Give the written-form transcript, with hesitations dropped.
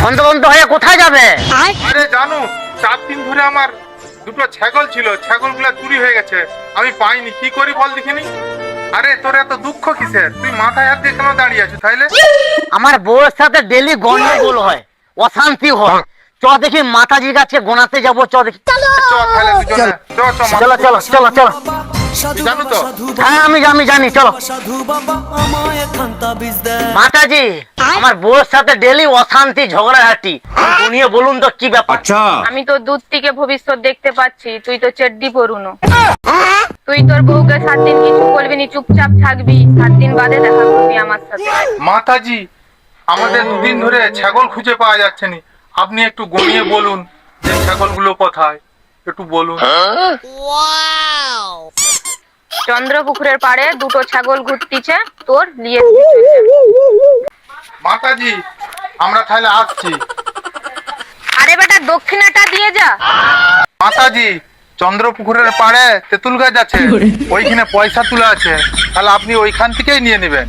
হন্তদন্ত হয়ে কোথায় যাবে? আরে জানো, 4 দিন ধরে আমার দুটো ছাগল ছিল, ছাগলগুলো চুরি হয়ে গেছে, আমি পাইনি। কি করি বল দেখিনি। আরে তোর এত দুঃখ কিসের? তুই মাথায় হাত দিয়ে কেন দাঁড়িয়ে আছিস তাইলে? আমার বউয়ের সাথে ডেলি গন্ডগোল হয়, অশান্তি হয়। চ দেখি মাতাজির কাছে গোনাতে যাবো, চ দেখি। চ তাহলে দুজনে চ চ চলো চলো চলো চলো। তুই জানো তো? হ্যাঁ আমি জানি, চলো। মাতাজি, আমার বউয়ের সাথে ডেলি অশান্তি ঝগড়াঝাটি, শুনিয়ে বলুন তো কি ব্যাপার? আমি তো দূর থেকে ভবিষ্যৎ দেখতে পাচ্ছি, তুই তো চেড্ডি পরুনো। তুই তোর বউকে 7 দিন কিছু বলবি নি, চুপচাপ থাকবি, 7 দিন বাদে দেখা করবি আমার সাথে। মাতাজি, আমাদের 2 দিন ধরে ছাগল খুঁজে পাওয়া যাচ্ছে না। আপনি একটু গনিয়ে বলুন যে ছাগলগুলো কোথায়, একটু বলুন। চন্দ্রপুকুরের পাড়ে দুটো ছাগল ঘুরতিছে, তোর লিয়ে। মাতাজি, আমরা তাহলে আসছি। আরে বেটা, দক্ষিণাটা দিয়ে যা। মাতাজি, চন্দ্রপুকুরের পাড়ে তেঁতুল গাছ আছে, ওইখানে পয়সা তোলা আছে, তাহলে আপনি ওইখান থেকেই নিয়ে নেবেন।